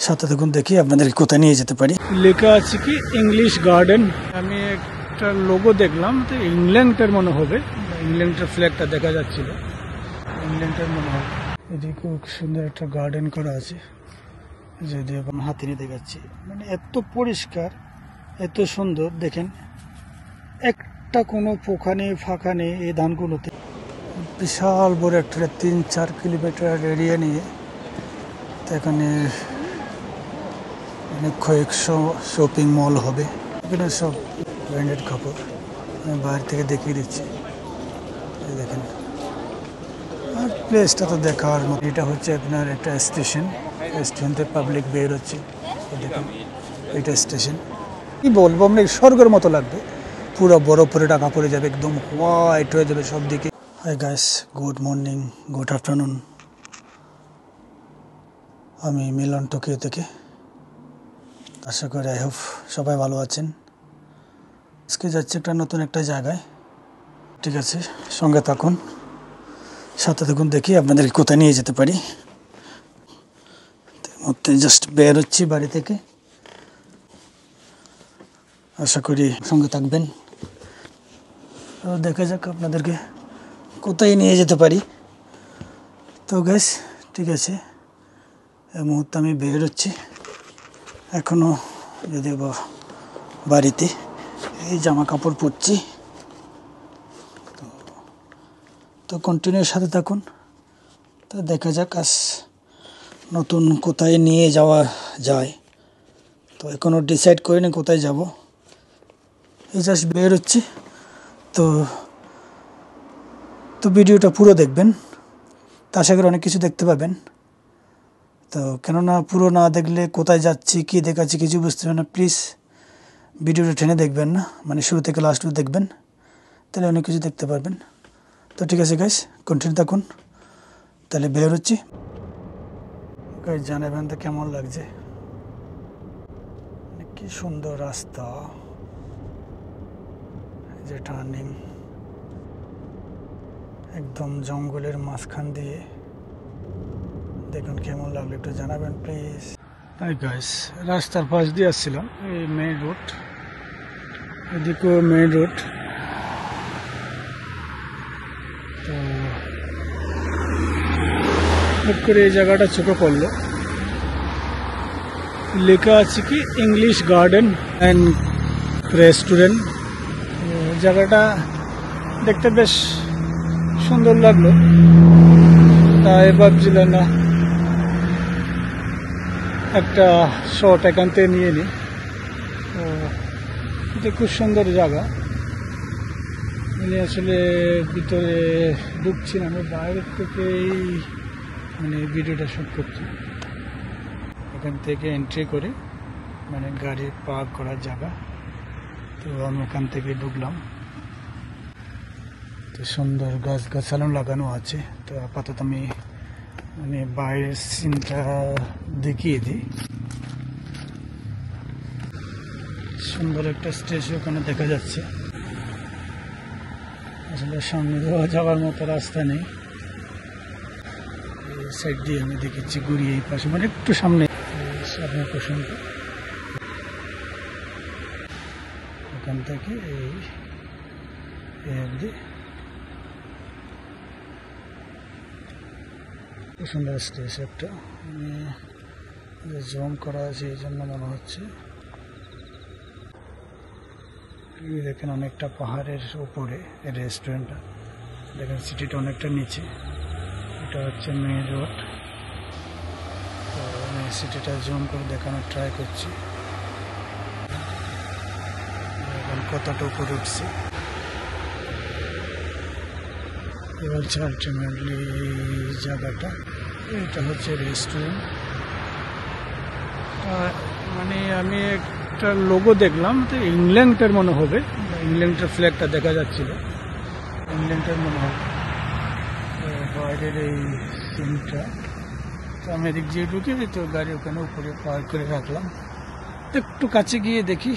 সাথে দেখুন দেখি আপনাদের কোথায় নিয়ে যেতে পারি। লেখা আছে কি ইংলিশ গার্ডেন। আমি একটা লোগো দেখলাম, তো ইংল্যান্ডের মনে হবে, ইংল্যান্ডের ফ্ল্যাগটা দেখা যাচ্ছিল, ইংল্যান্ডের মনে হবে। এদিকে খুব সুন্দর একটা গার্ডেন করা আছে, যদি এখন হাতে নিয়ে দেখাচ্ছি। মানে এত পরিষ্কার, এত সুন্দর, দেখেন একটা কোনো পোকা নেই, ফাঁকা নেই এই ধানগুলোতে। বিশাল বড় একটা 3-4 কিলোমিটার এরিয়া নিয়ে, তো এখানে অনেক কয়েকশো শপিং মল হবে। এখানে সব ব্র্যান্ডেড কাপড়, আমি বাইরে থেকে দেখিয়ে দিচ্ছি, দেখেন। আর প্লেসটা তো দেখার মতো। এটা হচ্ছে আপনার একটা স্টেশন, স্টেশনতে পাবলিক বের হচ্ছে, দেখুন এটা স্টেশন। কি বলবো, আমরা স্বর্গের মতো লাগবে, পুরো বরফে ঢাকা পড়ে যাবে, একদম হোয়াইট হয়ে যাবে সব দিকে। Hi guys, good morning, good afternoon. আমি মিলন টোকিও থেকে। আশা করি আই হোপ সবাই ভালো আছেন। আজকে যাচ্ছি একটা নতুন একটা জায়গায়, ঠিক আছে? সঙ্গে থাকুন, সাথে থাকুন, দেখি আপনাদের কোথায় নিয়ে যেতে পারি। জাস্ট বের হচ্ছি বাড়ি থেকে, আশা করি সঙ্গে থাকবেন। দেখা যাক আপনাদেরকে কোথায় নিয়ে যেতে পারি। তো গাইস, ঠিক আছে, এই মুহূর্তে আমি বের হচ্ছি, এখনও যদিও বা বাড়িতে, এই জামা কাপড় পরছি। তো কন্টিনিউর সাথে থাকুন, তো দেখা যাক আজ নতুন কোথায় নিয়ে যাওয়া যায়। তো এখনও ডিসাইড করিনি কোথায় যাব, এই জাস্ট বের হচ্ছি। তো ভিডিওটা পুরো দেখবেন, তা আশা করি অনেক কিছু দেখতে পাবেন। তো কেননা পুরো না দেখলে কোথায় যাচ্ছি, কী দেখাচ্ছি কিছু বুঝতে পারবেন না। প্লিজ ভিডিওটা টেনে দেখবেন না, মানে শুরু থেকে লাস্ট অবধি দেখবেন, তাহলে অনেক কিছু দেখতে পারবেন। তো ঠিক আছে গাইস, কন্টিনিউ থাকুন, তাহলে বের হচ্ছি। গাইস জানাবেন তো কেমন লাগছে, কি সুন্দর রাস্তা, যে টার্নিং একদম জঙ্গলের মাঝখান দিয়ে, দেখুন কেমন লাগলো একটু জানাবেন প্লিজ। হাই গাইস, রাস্তার পাশ দিয়ে আসছিলাম, এই মেইন রোড, এদিকেও মেইন রোড। তো হুট করে এই জায়গাটা চোখে পড়লো, লেখা আছে কি ইংলিশ গার্ডেন অ্যান্ড রেস্টুরেন্ট। জায়গাটা দেখতে বেশ সুন্দর লাগলো, তাই ভাবছিলাম না একটা শর্ট এখান থেকে নিয়ে নিই। এটা খুব সুন্দর জায়গা। আমি আসলে ভিতরে ঢুকছি না, আমি বাইরের থেকেই মানে ভিডিওটা শ্যুট করছি। এখান থেকে এন্ট্রি করে, মানে গাড়ি পার্ক করার জায়গা। তো আমি ওখান থেকে ঢুকলাম। তো সুন্দর গাছগাছালি লাগানো আছে। তো আপাতত আমি মানে বাইরের সিনটা দেখিয়ে দিই। সুন্দর একটা স্টেজ ওখানে দেখা যাচ্ছে। আসলে সামনে যাওয়ার মতো রাস্তা নেই, এই সাইড দিয়ে আমি দেখেছি ঘুরিয়ে, এই পাশে মানে একটু সামনে প্রসঙ্গ, ওখান থেকে এই অবধি সুন্দর স্টেজ একটা, জুম করা আছে এই জন্য মনে হচ্ছে। দেখেন অনেকটা পাহাড়ের উপরে এই রেস্টুরেন্টটা, দেখেন সিটিটা অনেকটা নিচে। এটা হচ্ছে মেইন রোড। তো আমি সিটিটা জুম করে দেখানোর ট্রাই করছি, এখন কতটা উপরে উঠছে। এবার আলটিমেটলি জায়গাটা, এটা হচ্ছে রেস্টুরেন্ট। মানে আমি একটা লোগো দেখলাম, তো ইংল্যান্ডের মনে হবে, ইংল্যান্ডের ফ্ল্যাগটা দেখা যাচ্ছিল, ইংল্যান্ডের মনে হবে বাইরের এই সিনটা। তো আমি এদিক দিয়ে ঢুকে, তো গাড়ি ওখানে উপরে পার্ক করে রাখলাম। তো একটু কাছে গিয়ে দেখি,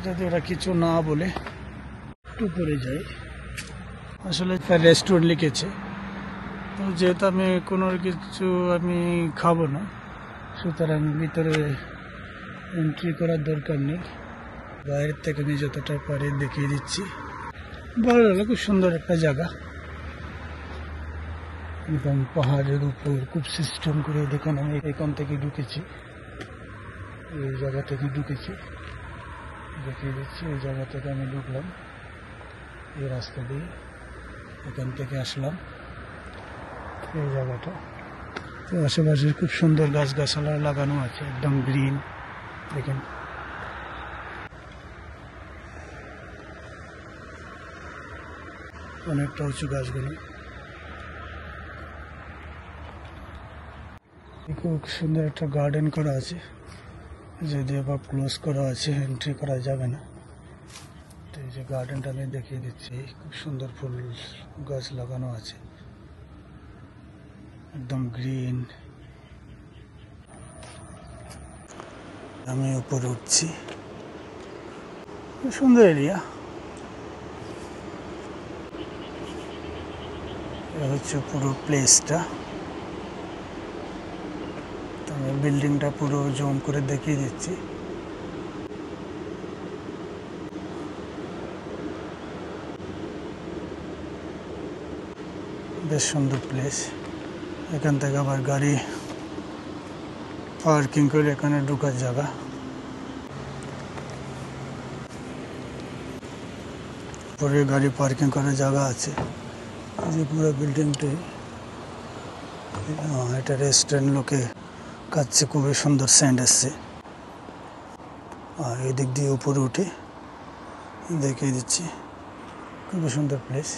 যাতে ওরা কিছু না বলে একটু উপরে যাই। আসলে রেস্টুরেন্ট লিখেছে, তো যেহেতু আমি কোনো কিছু আমি খাবো না, সুতরাং ভিতরে এন্ট্রি করার দরকার নেই, বাইরের থেকে আমি যতটা পারি দেখিয়ে দিচ্ছি। ভালো লাগলো, খুব সুন্দর একটা জায়গা, একদম পাহাড়ের উপর খুব সিস্টেম করে। দেখুন আমি এখান থেকে ঢুকেছি, এই জায়গা থেকে ঢুকেছি, দেখিয়ে দিচ্ছি। এই জায়গা থেকে আমি ঢুকলাম এই রাস্তা দিয়ে, এখান থেকে আসলাম এই জায়গাটা। তো আশেপাশে খুব সুন্দর গাছগাছালা লাগানো আছে, একদম গ্রিন। দেখেন অনেকটা উঁচু গাছগুলো, খুব সুন্দর একটা গার্ডেন করা আছে, যদিও বা ক্লোজ করা আছে, এন্ট্রি করা যাবে না। তো এই যে গার্ডেনটা আমি দেখিয়ে দিচ্ছি, খুব সুন্দর ফুল গাছ লাগানো আছে, একদম গ্রিন। আমি উপরে উঠছি, খুব সুন্দর এরিয়া। এটা হচ্ছে পুরো প্লেসটা। আমি বিল্ডিংটা পুরো জুম করে দেখিয়ে দিচ্ছি। বেশ সুন্দর প্লেস। এখান থেকে আবার গাড়ি পার্কিং করে এখানে ঢোকার জায়গা। পরে গাড়ি পার্কিং করার জায়গা আছে। এই যে পুরো বিল্ডিংটি, এটা রেস্টুরেন্ট, লোকে কাছে খুবই সুন্দর সেন্ট এসছে। আর এই দিক দিয়ে উপরে উঠে দেখিয়ে দিচ্ছি, খুবই সুন্দর প্লেস।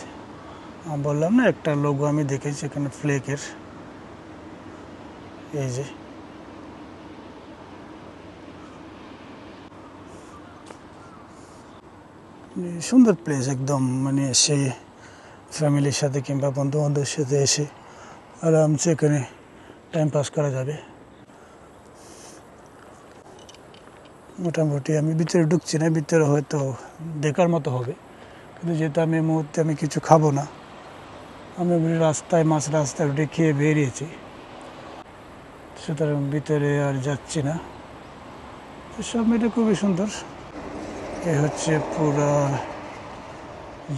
বললাম না, একটা লোগো আমি দেখেছি এখানে ফ্লেকের, এই যে সুন্দর প্লেস একদম। মানে এসে ফ্যামিলির সাথে কিংবা বন্ধু বান্ধবের সাথে এসে আরামসে এখানে টাইম পাস করা যাবে। মোটামুটি আমি ভিতরে ঢুকছি না, ভিতরে হয়তো দেখার মতো হবে, কিন্তু যেহেতু আমি এই মুহূর্তে আমি কিছু খাবো না, আমি রাস্তায় মাছ রাস্তায় উঠে খেয়ে বেরিয়েছি, সুতরাং ভিতরে আর যাচ্ছি না। সব মিলে খুবই সুন্দর। এ হচ্ছে পুরো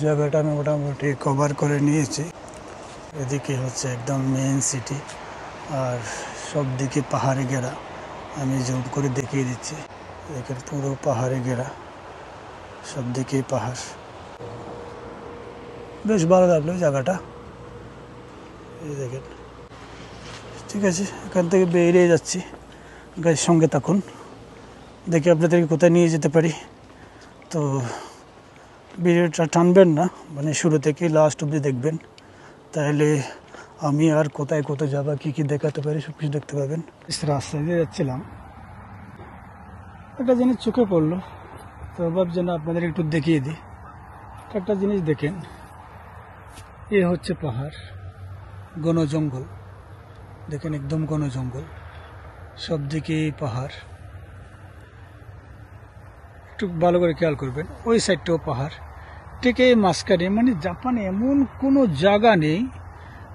জায়গাটা আমি মোটামুটি কভার করে নিয়েছি। এদিকে হচ্ছে একদম মেইন সিটি, আর সব দিকে পাহাড়ে ঘেরা। আমি জুম করে দেখিয়ে দিচ্ছি, এখানে পুরো পাহাড়ে ঘেরা, সব দিকে পাহাড়। বেশ ভালো লাগলো জায়গাটা, এই দেখেন। ঠিক আছে, এখান থেকে বেরিয়ে যাচ্ছি, গাড়ির সঙ্গে থাকুন, দেখি আপনাদেরকে কোথায় নিয়ে যেতে পারি। তো ভিডিওটা টানবেন না, মানে শুরু থেকে লাস্ট অবধি দেখবেন, তাহলে আমি আর কোথায় কোথায় যাবা, কী কী দেখাতে পারি সব কিছু দেখতে পাবেন। রাস্তা দিয়ে যাচ্ছিলাম, একটা জিনিস চোখে পড়লো, তো ভাবছি না আপনাদের একটু দেখিয়ে দিই। একটা জিনিস দেখেন, এ হচ্ছে পাহাড়, ঘন জঙ্গল, দেখেন একদম ঘন জঙ্গল, সব দিকে পাহাড়। একটু ভালো করে খেয়াল করবেন, ওই সাইডটাও পাহাড়, ঠিক এই মাঝখানে। মানে জাপানে এমন কোনো জায়গা নেই,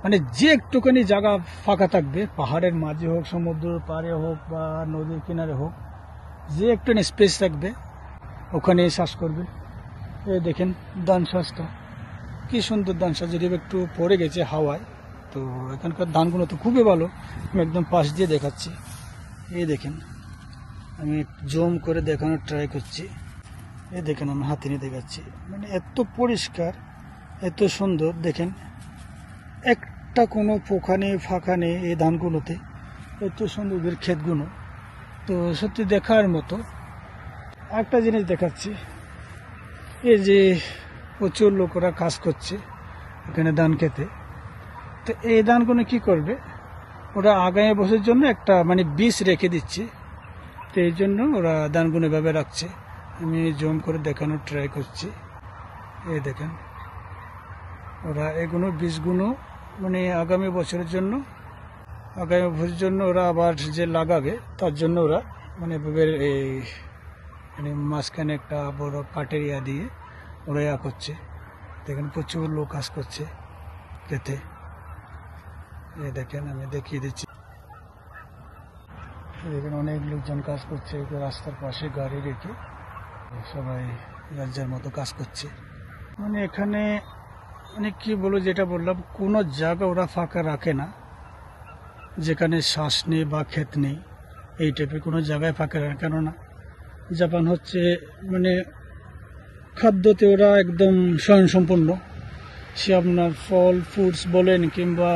মানে যে একটুখানি জায়গা ফাঁকা থাকবে, পাহাড়ের মাঝে হোক, সমুদ্রের পাড়ে হোক বা নদীর কিনারে হোক, যে একটুখানি স্পেস থাকবে ওখানে শ্বাস করবে। এই দেখেন ধান শ্বাসটা, কি সুন্দর ধান শ্বাস, যদি একটু পড়ে গেছে হাওয়ায়। তো এখানকার ধানগুলো তো খুবই ভালো, আমি একদম পাশ দিয়ে দেখাচ্ছি। এই দেখেন, আমি জুম করে দেখানোর ট্রাই করছি। এই দেখেন আমি হাতে নিয়ে দেখাচ্ছি, মানে এত পরিষ্কার, এত সুন্দর। দেখেন একটা কোনো পোকা নেই, ফাঁকা নেই এই ধানগুলোতে, এত সুন্দর ক্ষেতগুলো, তো সত্যি দেখার মতো। একটা জিনিস দেখাচ্ছি, এই যে প্রচুর লোকেরা কাজ করছে এখানে ধান খেতে। তো এই ধানগুলো কি করবে, ওরা আগামী বছরের জন্য একটা মানে বীজ রেখে দিচ্ছে, তো এই জন্য ওরা ধানগুলো এভাবে রাখছে। আমি জুম করে দেখানোর ট্রাই করছি। এই দেখেন, ওরা এগুলো বীজগুলো মানে আগামী বছরের জন্য ওরা আবার যে লাগাবে তার জন্য ওরা মানে এই মানে মাঝখানে একটা বড় কাঠের ইয়া দিয়ে ওরা ইয়া করছে। দেখেন প্রচুর লোক কাজ করছে খেতে। এই দেখেন আমি দেখিয়ে দিচ্ছি, এখানে অনেক লোকজন কাজ করছে, রাস্তার পাশে গাড়ি রেখে সবাই রাজ্যের মতো কাজ করছে। মানে এখানে মানে কি বলবো, যেটা বললাম, কোনো জায়গা ওরা ফাঁকা রাখে না যেখানে শ্বাস নেই বা ক্ষেত নেই, এই টাইপের কোনো জায়গায় ফাঁকা রাখে। কেননা জাপান হচ্ছে মানে খাদ্যতে ওরা একদম স্বয়ংসম্পূর্ণ। সে আপনার ফল ফ্রুটস বলেন কিংবা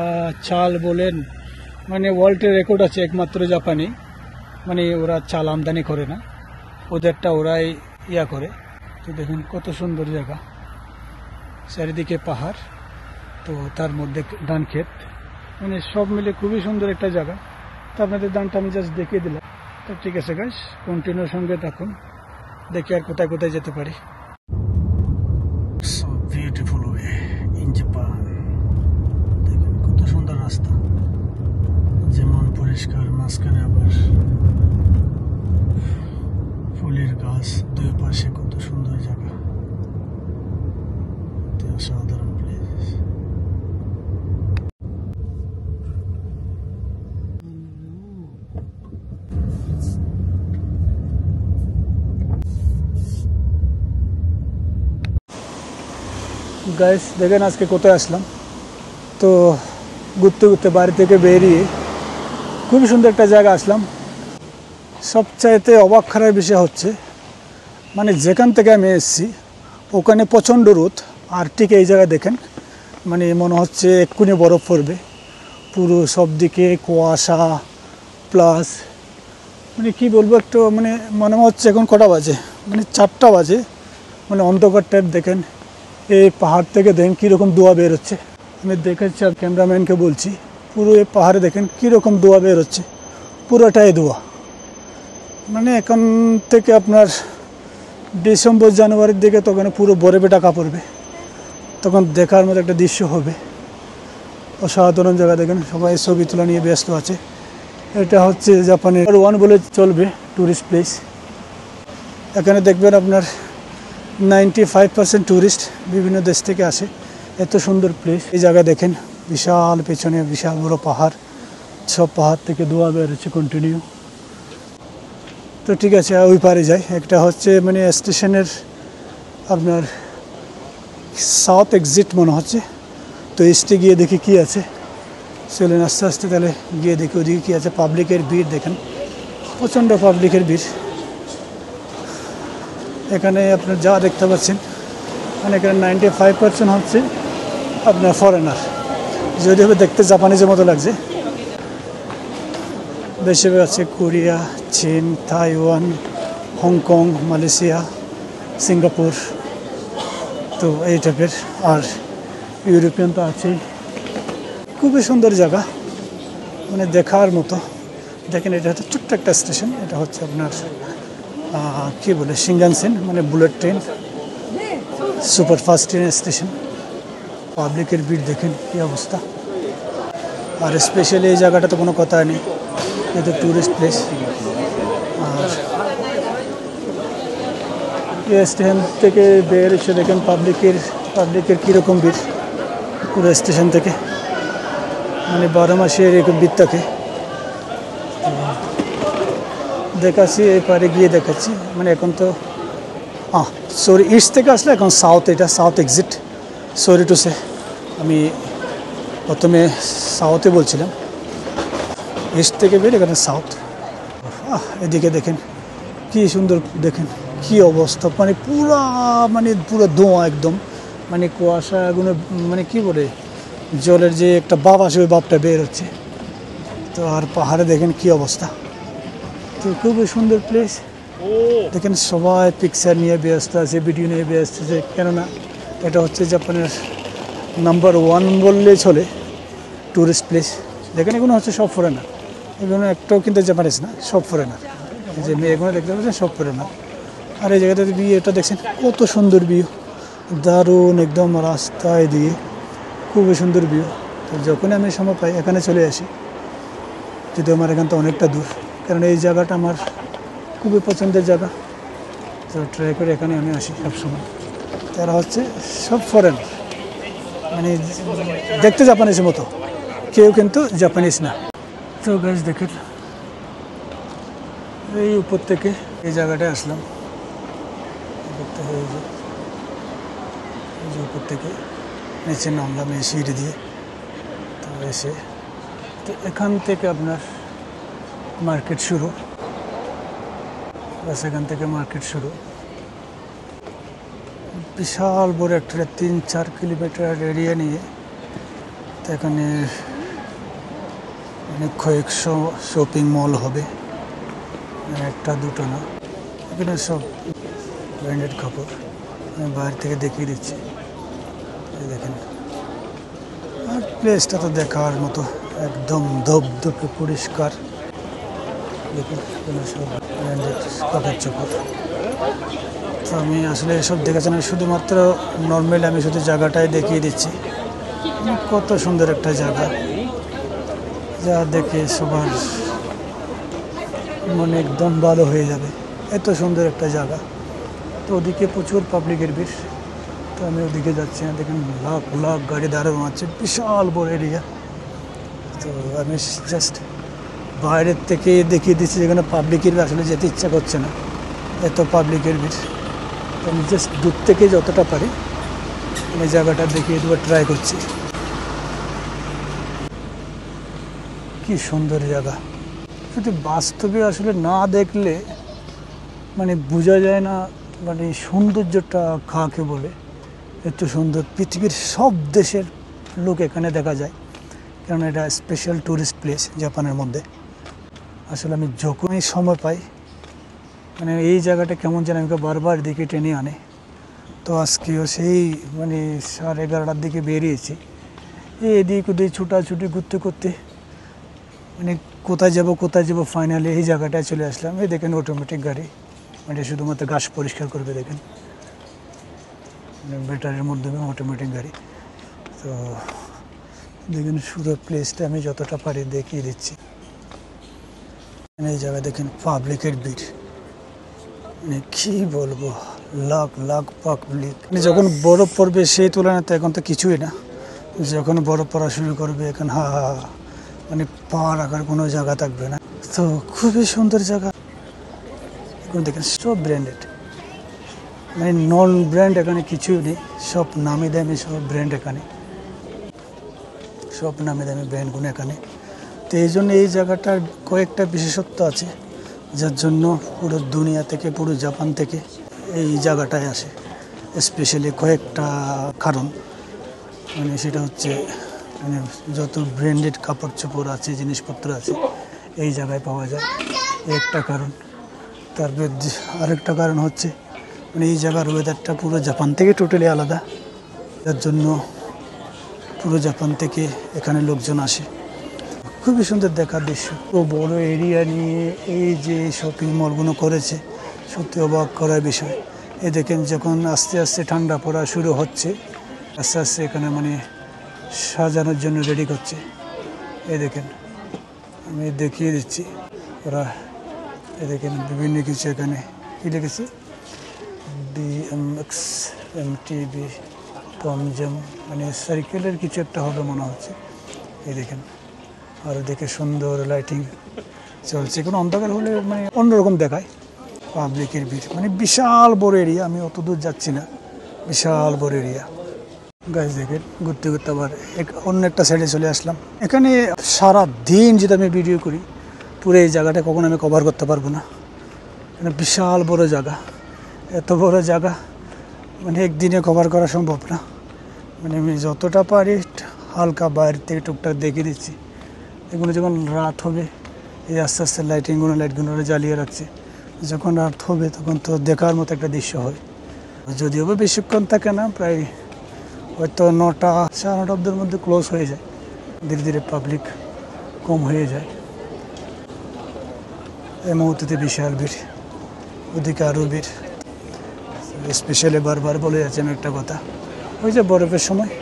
চাল বলেন, মানে ওয়ার্ল্ডের রেকর্ড আছে একমাত্র জাপানে, মানে ওরা চাল আমদানি করে না, ওদেরটা ওরাই করে। তো দেখুন কত সুন্দর জায়গা, চারিদিকে পাহাড়, তো তার মধ্যে ধান ক্ষেত, মানে সব মিলে খুবই সুন্দর একটা জায়গা। তো আপনাদের ধানটা আমি জাস্ট দেখিয়ে দিলাম। তো ঠিক আছে গাইস, কন্টিনিউ সঙ্গে থাকুন, দেখি আর কোথায় কোথায় যেতে পারি। So beautiful way in Japan. দেখুন কত সুন্দর রাস্তা, যেমন পরিষ্কার, মাঝখানে আবার ফুলের গাছ, দুই পাশে কত সুন্দর জায়গা, অসাধারণ প্লেস। গাইস দেখেন আজকে কোথায় আসলাম। তো ঘুরতে ঘুরতে বাড়ি থেকে বেরিয়ে খুবই সুন্দর একটা জায়গা আসলাম। সবচাইতে অবাক করার বিষয় হচ্ছে, মানে যেখান থেকে আমি এসেছি ওখানে প্রচণ্ড রোদ, আর ঠিক এই জায়গায় দেখেন মানে মনে হচ্ছে এক্ষুনি বরফ পড়বে। পুরো সব দিকে কুয়াশা প্লাস মানে কি বলবো, একটু মানে মনে হচ্ছে এখন কটা বাজে, মানে 4টা বাজে, মানে অন্ধকার টাইপ। দেখেন এই পাহাড় থেকে দেখেন কীরকম ধোঁয়া বের হচ্ছে। আমি দেখেছি আর ক্যামেরাম্যানকে বলছি, পুরো এই পাহাড়ে দেখেন কীরকম ধোঁয়া বের হচ্ছে, পুরোটাই ধোঁয়া। মানে এখান থেকে আপনার ডিসেম্বর জানুয়ারির দিকে তখন পুরো বরফে ঢাকা পড়বে, তখন দেখার মতো একটা দৃশ্য হবে। অসাধারণ জায়গা, দেখেন সবাই ছবি তোলা নিয়ে ব্যস্ত আছে। এটা হচ্ছে জাপানের ওয়ান বলে চলবে ট্যুরিস্ট প্লেস। এখানে দেখবেন আপনার 95% ট্যুরিস্ট বিভিন্ন দেশ থেকে আসে। এত সুন্দর প্লেস। এই জায়গা দেখেন বিশাল, পেছনে বিশাল বড় পাহাড়, সব পাহাড় থেকে ধোঁয়া বের হচ্ছে কন্টিনিউ। তো ঠিক আছে, ওই পারে যাই। একটা হচ্ছে মানে স্টেশনের আপনার সাউথ এক্সিট মনে হচ্ছে, তো ইস্টে গিয়ে দেখি কি আছে। চলেন আস্তে আস্তে তাহলে গিয়ে দেখি ওদিকে কী আছে। পাবলিকের ভিড় দেখেন, প্রচণ্ড পাবলিকের ভিড়। এখানে আপনার যা দেখতে পাচ্ছেন, মানে এখানে 95% হচ্ছে আপনার ফরেনার, যদিও দেখতে জাপানিজের মতো লাগছে। বেশিরভাগ আছে কোরিয়া, চীন, তাইওয়ান, হংকং, মালয়েশিয়া, সিঙ্গাপুর, তো এই টাইপের। আর ইউরোপিয়ান তো আছেই। খুবই সুন্দর জায়গা, মানে দেখার মতো। দেখেন এটা হচ্ছে ছোট্ট একটা স্টেশন, এটা হচ্ছে আপনার কী বলে শিনকানসেন, মানে বুলেট ট্রেন, সুপারফাস্ট ট্রেনের স্টেশন। পাবলিকের ভিড় দেখেন কী অবস্থা। আর স্পেশালি এই জায়গাটা তো কোনো কথা নেই, এটা ট্যুরিস্ট প্লেস। আর এই স্টেশন থেকে বের এসে দেখেন পাবলিকের কীরকম ভিড় পুরো স্টেশন থেকে, মানে 12 মাসে এরকম ভিড় থাকে। দেখাচ্ছি এই পারে গিয়ে দেখাচ্ছি। মানে এখন তো সরি ইস্ট থেকে আসলে এখন সাউথ, এটা south exit. Sorry to say, আমি প্রথমে সাউথে বলছিলাম, ইস্ট থেকে বের এখানে সাউথ। এদিকে দেখেন কি সুন্দর, দেখেন কি অবস্থা, মানে পুরো ধোঁয়া একদম, মানে কুয়াশাগুলো, মানে কি বলে জলের যে একটা ভাব আসে ওই ভাবটা বের হচ্ছে। তো আর পাহাড়ে দেখেন কি অবস্থা। তো খুবই সুন্দর প্লেস। দেখেন সবাই পিকচার নিয়ে ব্যস্ত আছে, ভিডিও নিয়ে ব্যস্ত আছে, কেননা এটা হচ্ছে জাপানের নাম্বার 1 বললেই চলে ট্যুরিস্ট প্লেস। দেখেন এগুলো হচ্ছে সব ফরেনার, এগুলো একটাও কিন্তু জাপানিজ না, সব ফরেনার। যে মেয়েগুলো দেখতে পাচ্ছেন সব ফরেনার। আর এই জায়গাটাতে এটা দেখছেন কত সুন্দর ভিউ, দারুণ একদম রাস্তায় দিয়ে, খুবই সুন্দর ভিউ। তো যখনই আমি সময় পাই এখানে চলে আসি, যদি আমার এখান তো অনেকটা দূর, কারণ এই জায়গাটা আমার খুবই পছন্দের জায়গা। তো ট্রাই করে এখানে আমি আসি সবসময়। তারা হচ্ছে সব ফরেনার, মানে দেখতে জাপানিজের মতো, কেউ কিন্তু জাপানিজ না। তো গাইস দেখেন এই উপর থেকে এই জায়গাটায় আসলাম, এই যে উপর থেকে নিচে নামলাম এই সিঁড়ি দিয়ে। তো এসে তো এখান থেকে আপনার মার্কেট শুরু, বাস এখান থেকে মার্কেট শুরু। বিশাল বড় একটা 3-4 কিলোমিটার এরিয়া নিয়ে। তো এখানে অনেক কয়েকশো শপিং মল হবে, একটা দুটো না। এখানে সব ব্র্যান্ডেড কাপড় আমি বাইরে থেকে দেখিয়ে দিচ্ছি, এই দেখেন। আর প্লেসটা তো দেখার মতো, একদম ধপধপে পরিষ্কার। দেখুন এখানে সব ব্র্যান্ডেড কাপড় চোপড়। তো আমি আসলে এসব দেখেছি না, শুধুমাত্র নর্মালি আমি শুধু জায়গাটাই দেখিয়ে দিচ্ছি। কত সুন্দর একটা জায়গা, যা দেখে সবার মনে একদম ভালো হয়ে যাবে। এত সুন্দর একটা জায়গা। তো ওদিকে প্রচুর পাবলিকের ভিড়, তো আমি ওদিকে যাচ্ছি না। দেখেন লাখ লাখ গাড়ি দাঁড়ানো আছে, বিশাল বড় এরিয়া। তো আমি জাস্ট বাইরের থেকে দেখিয়ে দিচ্ছি, যেখানে পাবলিকের আসলে যেতে ইচ্ছা করছে না, এত পাবলিকের ভিড়। তো আমি জাস্ট দূর থেকে যতটা পারি আমি জায়গাটা দেখিয়ে দেওয়ার ট্রাই করছি। কি সুন্দর জায়গা, যদি বাস্তবে আসলে না দেখলে মানে বোঝা যায় না, মানে সৌন্দর্যটা কাকে বলে। এত সুন্দর, পৃথিবীর সব দেশের লোক এখানে দেখা যায়, কারণ এটা স্পেশাল ট্যুরিস্ট প্লেস জাপানের মধ্যে। আসলে আমি যখনই সময় পাই, মানে এই জায়গাটা কেমন যেন আমাকে বারবার দিকে টেনে আনে। তো আজকেও সেই মানে 11:30টার দিকে বেরিয়েছি, এদিক ওদিক ছুটাছুটি ঘুরতে করতে মানে কোথায় যাব ফাইনালি এই জায়গাটায় চলে আসলাম। এই দেখেন অটোমেটিক গাড়ি, মানে শুধুমাত্র ঘাস পরিষ্কার করবে। দেখেন ব্যাটারির মাধ্যমে অটোমেটিক গাড়ি। তো দেখেন পুরো প্লেসটা আমি যতটা পারি দেখিয়ে দিচ্ছি। এই জায়গায় দেখেন পাবলিকের ভিড়, মানে কী বলবো, লাখ লাখ পাবলিক। যখন বরফ পড়বে সেই তুলনাতে এখন তো কিছুই না। যখন বরফ পড়া শুরু করবে এখন মানে পা রাখার কোনো জায়গা থাকবে না। তো খুবই সুন্দর জায়গা। এখন দেখেন সব ব্র্যান্ডেড, মানে নন ব্র্যান্ড এখানে কিছুই নেই, সব নামি দামি সব ব্র্যান্ড এখানে, সব নামি দামি ব্র্যান্ডগুলো এখানে। তো এই জন্য এই জায়গাটার কয়েকটা বিশেষত্ব আছে, যার জন্য পুরো দুনিয়া থেকে, পুরো জাপান থেকে এই জায়গাটায় আসে। স্পেশালি কয়েকটা কারণ, মানে সেটা হচ্ছে মানে যত ব্র্যান্ডেড কাপড় চোপড় আছে, জিনিসপত্র আছে, এই জায়গায় পাওয়া যায়, একটা কারণ। তারপর আরেকটা কারণ হচ্ছে মানে এই জায়গার ওয়েদারটা পুরো জাপান থেকে টোটালি আলাদা, যার জন্য পুরো জাপান থেকে এখানে লোকজন আসে। খুবই সুন্দর দেখার দৃশ্য। তো বড় এরিয়া নিয়ে এই যে শপিং মলগুলো করেছে, সত্যি অবাক করার বিষয়। এই দেখেন যখন আস্তে আস্তে ঠান্ডা পড়া শুরু হচ্ছে, আস্তে আস্তে এখানে মানে সাজানোর জন্য রেডি করছে। এই দেখেন আমি দেখিয়ে দিচ্ছি, ওরা এই দেখেন বিভিন্ন কিছু এখানে কী লিখেছে, BMX MTB টমজম, মানে সাইকেলের কিছু একটা হবে মনে হচ্ছে। এই দেখেন আর দেখে সুন্দর লাইটিং চলছে, কোনো অন্ধকার হলে মানে অন্যরকম দেখায়। পাবলিকের ভিড়, মানে বিশাল বড় এরিয়া, আমি অত দূর যাচ্ছি না, বিশাল বড় এরিয়া। গাছ দেখেন ঘুরতে ঘুরতে আবার অন্য একটা সাইডে চলে আসলাম। এখানে সারা দিন যদি আমি ভিডিও করি, পুরো এই জায়গাটা কখনো আমি কভার করতে পারবো না। মানে বিশাল বড় জায়গা, এত বড় জায়গা মানে একদিনে কভার করা সম্ভব না। মানে আমি যতটা পারি হালকা বাইরে থেকে টুকটাক দেখিয়ে দিচ্ছি। এগুলো যখন রাত হবে, এই আস্তে আস্তে লাইটগুলো জ্বালিয়ে রাখছে। যখন রাত হবে তখন তো দেখার মতো একটা দৃশ্য হয়। যদিও বা বেশিক্ষণ থাকে না, প্রায় হয়তো 9টা 9:30 অব্দের মধ্যে ক্লোজ হয়ে যায়। ধীরে ধীরে পাবলিক কম হয়ে যায়। এই মুহূর্তে বিশাল ভিড়, ওদিকে আরও ভিড়। স্পেশালি বারবার বলে যাচ্ছি আমি একটা কথা, ওই যে বরফের সময়,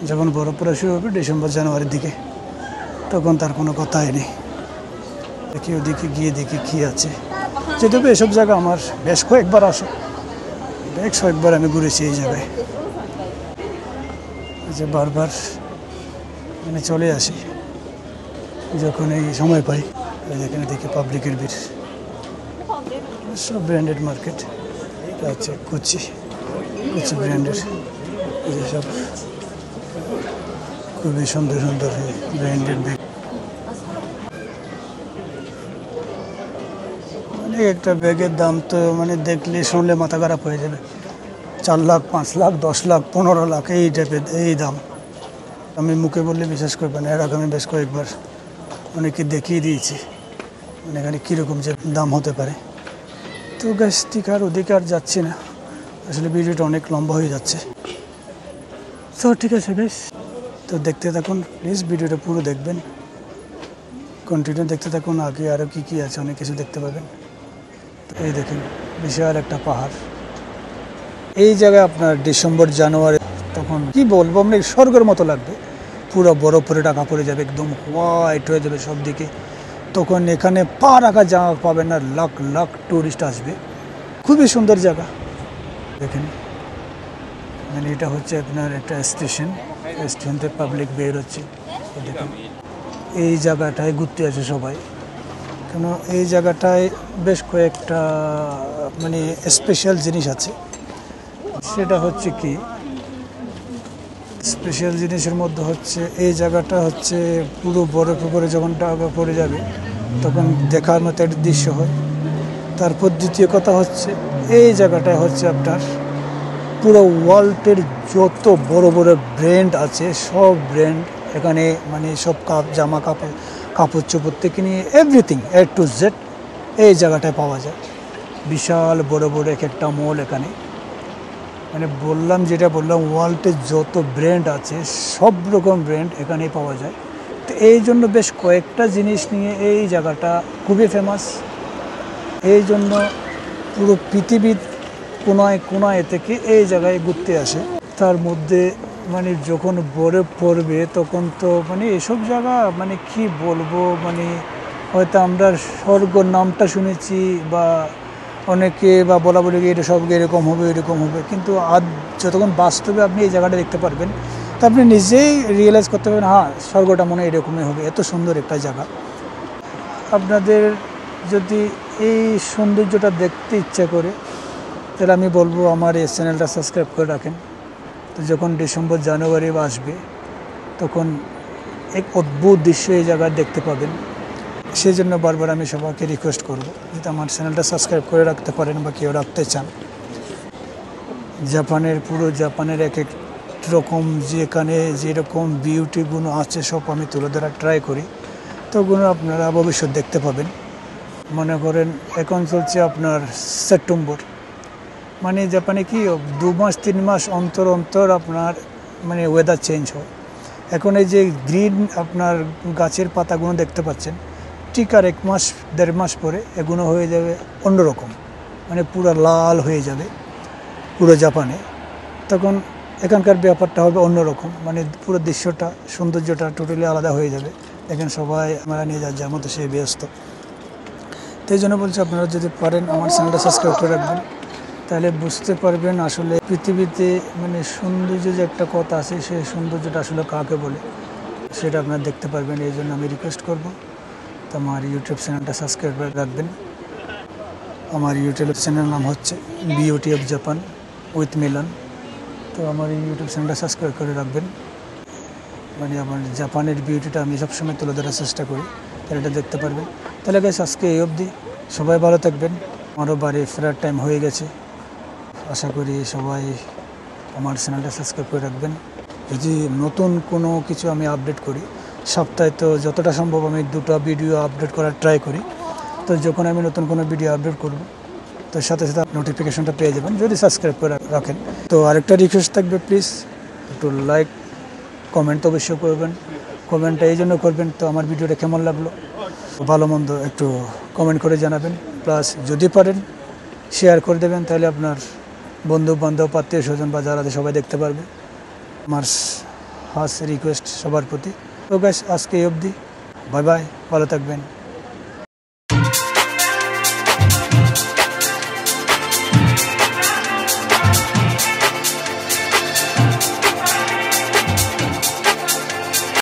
যখন বরফ পড়া শুরু হবে ডিসেম্বর জানুয়ারির দিকে, তখন তার কোনো কথাই নেই। দেখি ওদিকে গিয়ে দেখি কী আছে। যদিও এসব জায়গা আমার বেশ কয়েকবার আসে, কয়েকবার আমি ঘুরেছি এই জায়গায়, যে বারবার মানে চলে আসি যখন এই সময় পাই। এখানে দেখি পাবলিকের ভিড়, সব ব্র্যান্ডেড মার্কেট আছে। কুচি ব্র্যান্ডের এই যে সব খুবই সুন্দর সুন্দর ব্র্যান্ডেড ব্যাগ। মানে একটা ব্যাগের দাম তো মানে দেখলে শুনলে মাথা খারাপ হয়ে যাবে। 4 লাখ, 5 লাখ, 10 লাখ, 15 লাখ এই টাইপের এই দাম। আমি মুখে বললে বিশ্বাস করবেন, এর আগে আমি বেশ কয়েকবার অনেকে দেখিয়ে দিয়েছি মানে এখানে কীরকম যে দাম হতে পারে। তো গ্যাস ঠিক আর ওদিকে আর যাচ্ছি না, আসলে ভিডিওটা অনেক লম্বা হয়ে যাচ্ছে। তো ঠিক আছে গ্যাস, তো দেখতে থাকুন প্লিজ, ভিডিওটা পুরো দেখবেন, কন্টিনিউ দেখতে থাকুন। আগে আরও কী আছে অনেক কিছু দেখতে পাবেন। তো এই দেখেন বিশাল একটা পাহাড়। এই জায়গায় আপনার ডিসেম্বর জানুয়ারি তখন কি বলবো মানে স্বর্গের মতো লাগবে। পুরো বরফ পরে ঢাকা পড়ে যাবে, একদম হোয়াইট হয়ে যাবে সব দিকে। তখন এখানে পা রাখা জায়গা পাবেন না, লাখ লাখ টুরিস্ট আসবে। খুবই সুন্দর জায়গা। দেখেন মানে এটা হচ্ছে আপনার একটা স্টেশন থেকে পাবলিক বের হচ্ছে। দেখেন এই জায়গাটায় ঘুরতে আছে সবাই, কেন এই জায়গাটায় বেশ কয়েকটা মানে স্পেশাল জিনিস আছে। সেটা হচ্ছে কি স্পেশাল জিনিসের মধ্যে হচ্ছে এই জায়গাটা হচ্ছে পুরো বরফের উপরে যখন টাকা পড়ে যাবে তখন দেখার মতো একটা দৃশ্য হয়। তারপর দ্বিতীয় কথা হচ্ছে এই জায়গাটায় হচ্ছে আপনার পুরো ওয়ার্ল্ডের যত বড় বড় ব্র্যান্ড আছে সব ব্র্যান্ড এখানে মানে সব জামা কাপড় চোপড় থেকে নিয়ে এভরিথিং A to Z এই জায়গাটায় পাওয়া যায়। বিশাল বড় বড় একটা মল এখানে, মানে যেটা বললাম ওয়ার্ল্ডের যত ব্র্যান্ড আছে সব রকম ব্র্যান্ড এখানেই পাওয়া যায়। তো এই জন্য বেশ কয়েকটা জিনিস নিয়ে এই জায়গাটা খুবই ফেমাস। এই জন্য পুরো পৃথিবীর কোনায় থেকে এই জায়গায় ঘুরতে আসে। তার মধ্যে মানে যখন বরফ পড়বে তখন তো মানে এসব জায়গা মানে কি বলবো, মানে হয়তো আমরা স্বর্গ নামটা শুনেছি বা অনেকে বা বলা বলি এটা সব এরকম হবে এরকম হবে, কিন্তু আজ যতক্ষণ বাস্তবে আপনি এই জায়গাটা দেখতে পারবেন তো আপনি নিজেই রিয়েলাইজ করতে পারবেন হ্যাঁ স্বর্গটা মনে হয় এরকমই হবে। এত সুন্দর একটা জায়গা। আপনাদের যদি এই সৌন্দর্যটা দেখতে ইচ্ছা করে তাহলে আমি বলবো আমার এই চ্যানেলটা সাবস্ক্রাইব করে রাখেন। তো যখন ডিসেম্বর জানুয়ারি আসবে তখন এক অদ্ভুত দৃশ্য এই জায়গায় দেখতে পাবেন। সেই জন্য বারবার আমি সবাইকে রিকোয়েস্ট করব যাতে আমার চ্যানেলটা সাবস্ক্রাইব করে রাখতে পারেন বা কেউ রাখতে চান। জাপানের এক এক রকম যেখানে যেরকম বিউটিগুলো আছে সব আমি তুলে ধরার ট্রাই করি, তো ওগুলো আপনারা ভবিষ্যৎ দেখতে পাবেন। মনে করেন এখন চলছে আপনার সেপ্টেম্বর, মানে জাপানে কি 2 মাস 3 মাস অন্তর অন্তর আপনার মানে ওয়েদার চেঞ্জ হয়। এখন এই যে গ্রিন আপনার গাছের পাতাগুলো দেখতে পাচ্ছেন, ঠিক আর 1 মাস 1.5 মাস পরে এগুলো হয়ে যাবে অন্যরকম, মানে পুরো লাল হয়ে যাবে পুরো জাপানে। তখন এখানকার ব্যাপারটা হবে অন্যরকম, মানে পুরো দৃশ্যটা সৌন্দর্যটা টোটালি আলাদা হয়ে যাবে। দেখেন সবাই আমরা নিয়ে যার মতো সে ব্যস্ত। তো এই জন্য বলছি আপনারা যদি পারেন আমার চ্যানেলটা সাবস্ক্রাইব করে রাখবেন, তাহলে বুঝতে পারবেন আসলে পৃথিবীতে মানে সৌন্দর্য যে একটা কথা আছে সেই সৌন্দর্যটা আসলে কাকে বলে সেটা আপনারা দেখতে পারবেন। এই জন্য আমি রিকোয়েস্ট করব তো আমার ইউটিউব চ্যানেলটা সাবস্ক্রাইব করে রাখবেন। আমার ইউটিউব চ্যানেল নাম হচ্ছে বিউটি অফ জাপান উইথ মিলন। তো আমার এই ইউটিউব চ্যানেলটা সাবস্ক্রাইব করে রাখবেন। মানে আমার জাপানের বিউটিটা আমি সবসময় তুলে ধরার চেষ্টা করি, তাহলে এটা দেখতে পারবেন। তাহলে গাইস আজকে এই অবধি, সবাই ভালো থাকবেন। আমারও বাড়ি ফেরার টাইম হয়ে গেছে, আশা করি সবাই আমার চ্যানেলটা সাবস্ক্রাইব করে রাখবেন। যদি নতুন কোনো কিছু আমি আপডেট করি সপ্তাহে, তো যতটা সম্ভব আমি 2টা ভিডিও আপডেট করার ট্রাই করি। তো যখন আমি নতুন কোনো ভিডিও আপডেট করব তো সাথে সাথে নোটিফিকেশনটা পেয়ে যাবেন যদি সাবস্ক্রাইব করে রাখেন। তো আরেকটা রিকোয়েস্ট থাকবে, প্লিজ একটু লাইক কমেন্ট তো অবশ্যই করবেন। কমেন্টটা এই জন্য করবেন তো আমার ভিডিওটা কেমন লাগলো ভালো মন্দ একটু কমেন্ট করে জানাবেন। প্লাস যদি পারেন শেয়ার করে দেবেন, তাহলে আপনার বন্ধু বান্ধব আত্মীয় স্বজন বা যারা সবাই দেখতে পারবে। আমার রিকোয়েস্ট সবার প্রতি। তো গাইস আজকে এই অবধি, বাই বাই, ভালো থাকবেন।